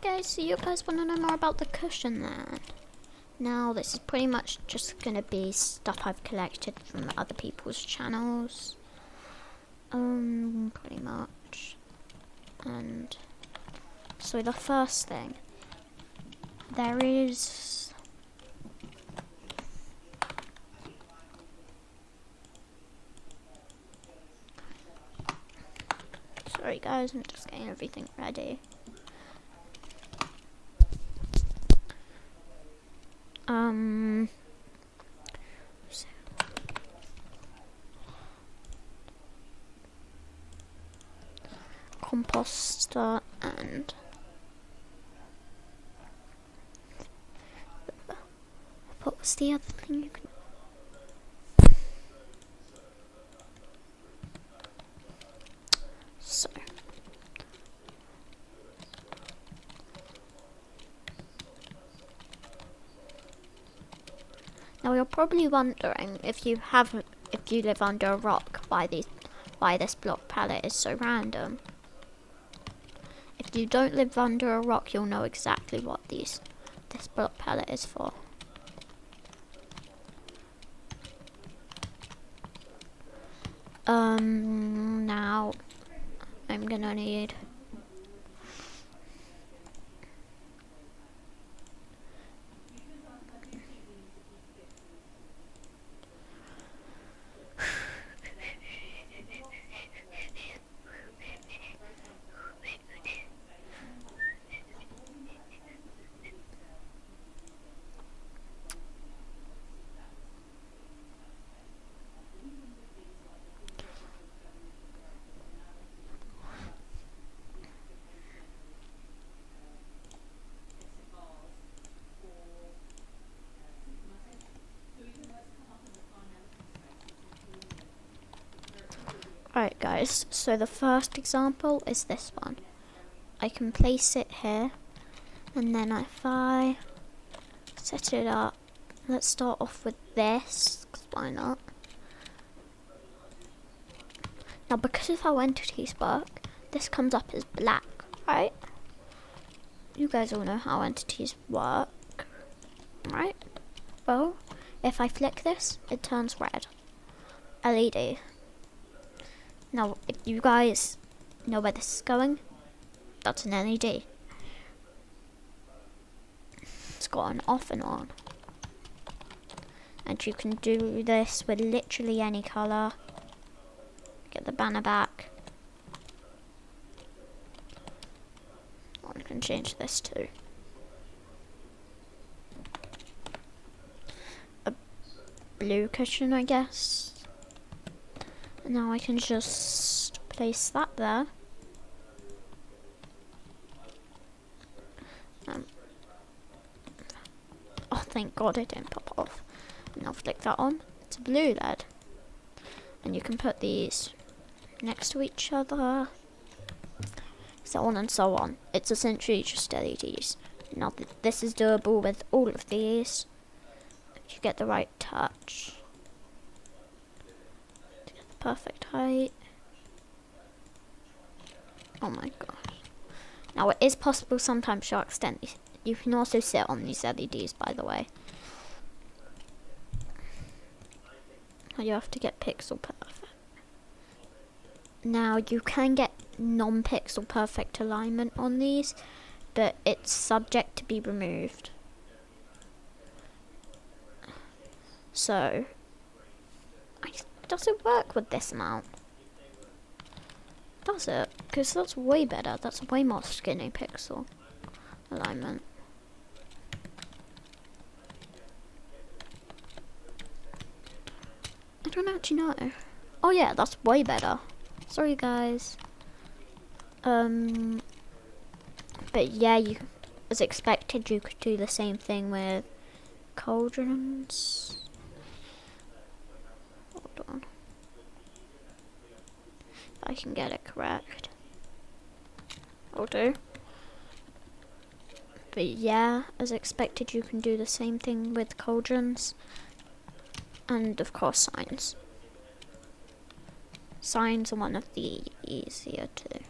Okay, so you guys want to know more about the cushion then? Now, this is pretty much just going to be stuff I've collected from other people's channels. Pretty much. And so the first thing, there is sorry guys, I'm just getting everything ready. So composter and what was the other thing you can so now you're probably wondering if you live under a rock why this block palette is so random. If you don't live under a rock, you'll know exactly what this block palette is for. Now I'm gonna need Alright guys, so the first example is this one. I can place it here, and then if I set it up, let's start off with this, 'cause why not? Now because of how entities work, this comes up as black, right? You guys all know how entities work, right? Well, if I flick this, it turns red. LED. Now, if you guys know where this is going, that's an LED. It's got an off and on. And you can do this with literally any colour. Get the banner back. I can change this too. A blue cushion, I guess. And now I can just place that there. Oh, thank God it didn't pop off. And I'll flick that on. It's a blue LED. And you can put these next to each other. So on and so on. It's essentially just LEDs. Now this is doable with all of these. If you get the right touch. To get the perfect height. Oh my gosh. Now it is possible sometimes to extend these. You can also sit on these LEDs, by the way. You have to get pixel perfect. Now you can get non-pixel perfect alignment on these, but it's subject to be removed. So, does it work with this amount? Does it? Because that's way better. That's way more skinny pixel alignment. I don't actually know. Oh yeah, that's way better. Sorry guys. But yeah, as expected, you could do the same thing with cauldrons. Hold on. If I can get it correct. I'll do. But yeah, as expected, you can do the same thing with cauldrons. And of course signs. Signs are one of the easier to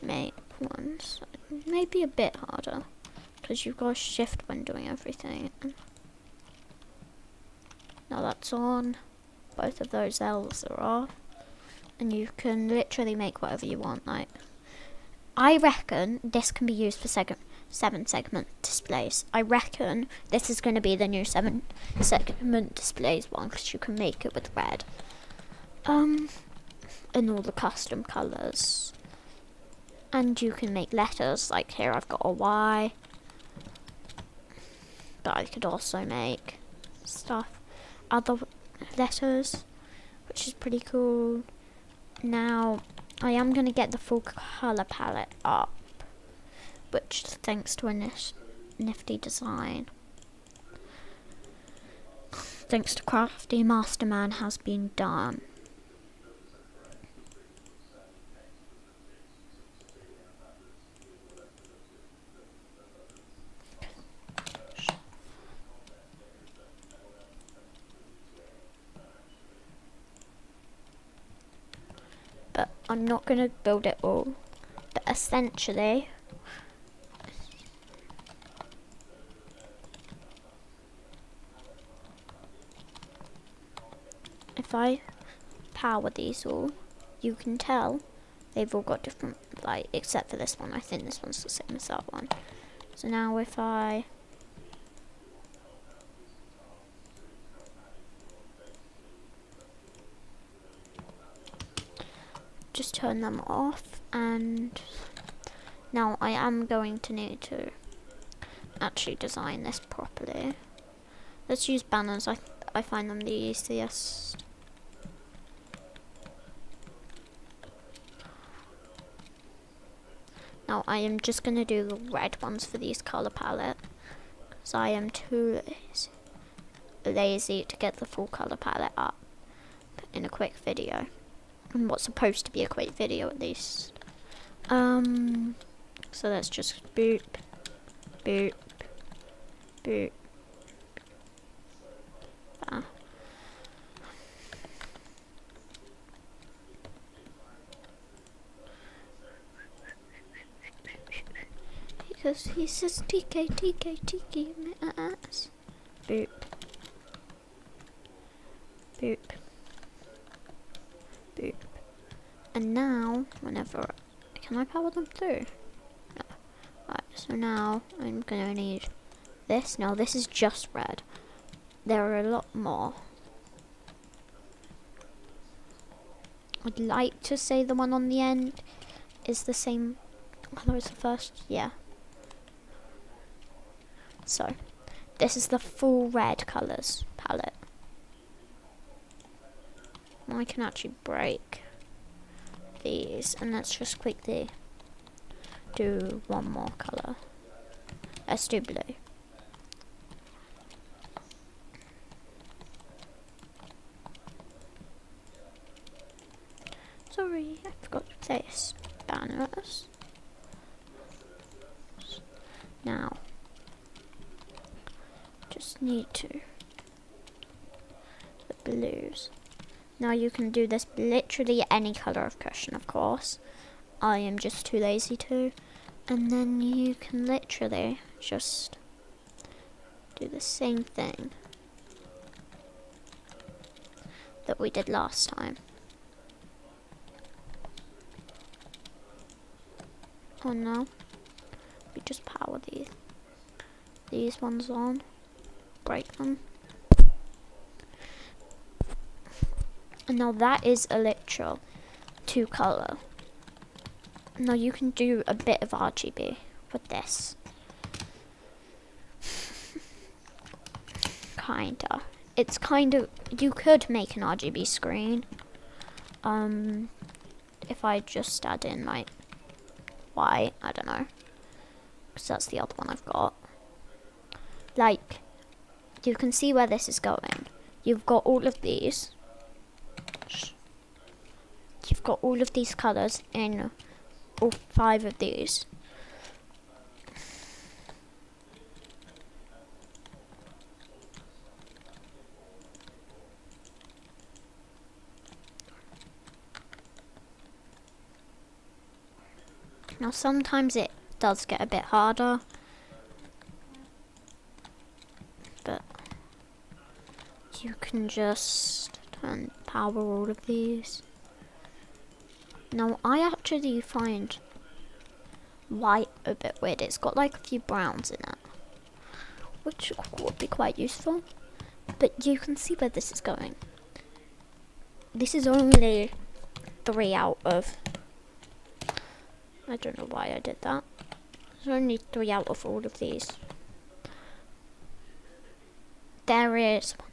make. ones. Maybe a bit harder, because you've got to shift when doing everything. Now that's on. Both of those L's are off. And you can literally make whatever you want. Like, I reckon this can be used for 7-segment displays. I reckon this is going to be the new 7-segment displays one, because you can make it with red. And all the custom colours. And you can make letters, like here I've got a Y. But I could also make other letters, which is pretty cool. Now, I am going to get the full colour palette up, which thanks to a nifty design, thanks to Crafty Masterman, has been done. But I'm not going to build it all. But essentially, if I power these all, you can tell they've all got different, like, except for this one. I think this one's the same as that one. So now if I just turn them off, and now I am going to need to actually design this properly. Let's use banners. I find them the easiest. Now I am just going to do the red ones for these colour palette, because I am too lazy to get the full colour palette up in a quick video. And what's supposed to be a quick video at least. So let's just boop, boop, boop. Ah. Because he says TK, TK, TK, my ass. Boop. Boop. Boop. And now, whenever, can I power them through? No. Right, so now I'm gonna need this. Now this is just red. There are a lot more. I'd like to say the one on the end is the same colour as the first. Yeah. So, this is the full red colours palette. I can actually break these, and let's just quickly do one more colour. Let's do blue. Sorry, I forgot to place banners. Now, just need to the blues. Now you can do this literally any colour of cushion, of course. I am just too lazy to. And then you can literally just do the same thing that we did last time. Oh no. We just power these ones on. Break them. And now that is a literal 2-colour. Now you can do a bit of RGB with this. Kinda. It's kind of, you could make an RGB screen. If I just add in like white, I don't know. Because that's the other one I've got. Like, you can see where this is going. You've got all of these. You've got all of these colours in all 5 of these. Now sometimes it does get a bit harder, but you can just turn power all of these. Now I actually find white a bit weird. It's got like a few browns in it, which would be quite useful, but you can see where this is going. This is only 3 out of, I don't know why I did that. There's only 3 out of all of these. There is one.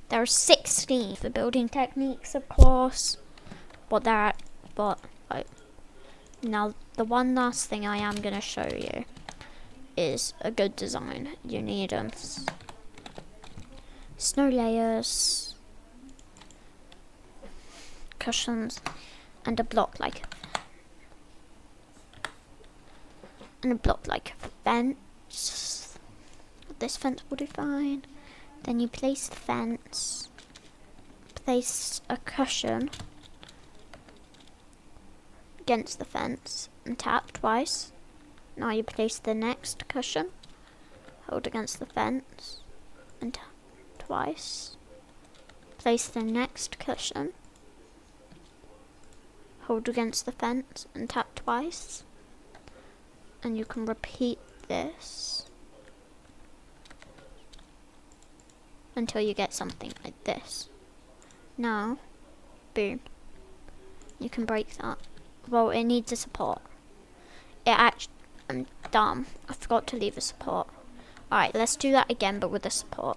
There are 16 for building techniques, of course, but now the one last thing I am going to show you is a good design. You need snow layers, cushions, and a block like a fence. This fence will do fine. Then you place the fence, place a cushion against the fence and tap twice. Now you place the next cushion, hold against the fence and tap twice. Place the next cushion, hold against the fence and tap twice. And you can repeat this until you get something like this. Now, boom, you can break that. Well, it needs a support. I'm dumb. I forgot to leave a support. Alright, let's do that again, but with a support.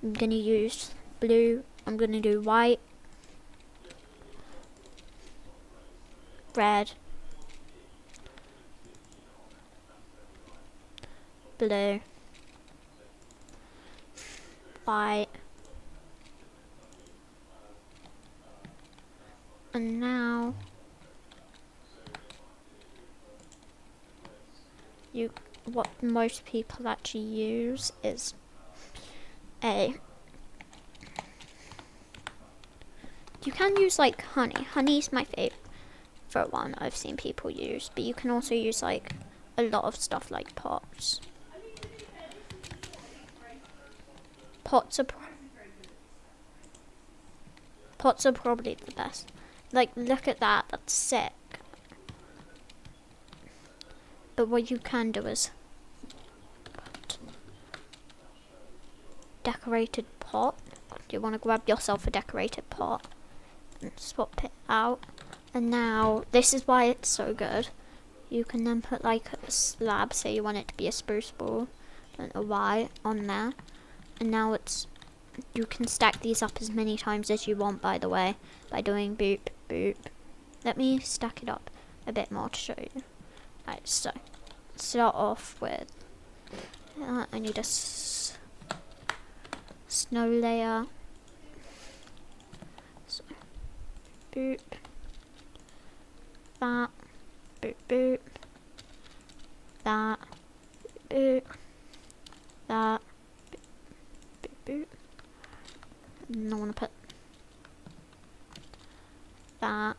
I'm going to use blue. I'm going to do white, red, blue, white, and now what most people actually use is you can use like honey. Honey's my favorite one I've seen people use, but you can also use like a lot of stuff like pots. Pots are probably the best. Like, look at that, that's sick. But what you can do is decorated pot. You want to grab yourself a decorated pot and swap it out. And now, this is why it's so good. You can then put like a slab, say you want it to be a spruce ball, don't know why, on there. And now you can stack these up as many times as you want, by the way, by doing boop, boop. Let me stack it up a bit more to show you. Right, so, start off with, I need a snow layer. So, boop, that, boop, boop, that, boop, that, boop, boop. And I want to put that.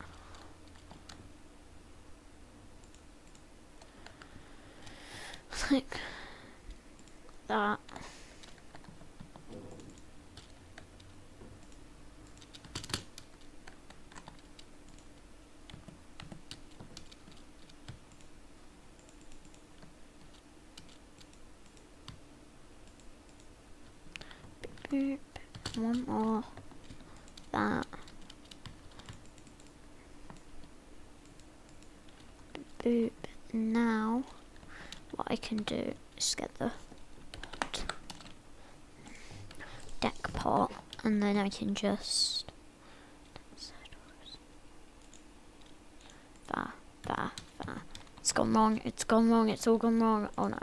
Like that. Boop, boop. One more. That. Boop. Now, what I can do is get the deck pot, and then I can just It's gone wrong. It's gone wrong. It's all gone wrong. Oh no.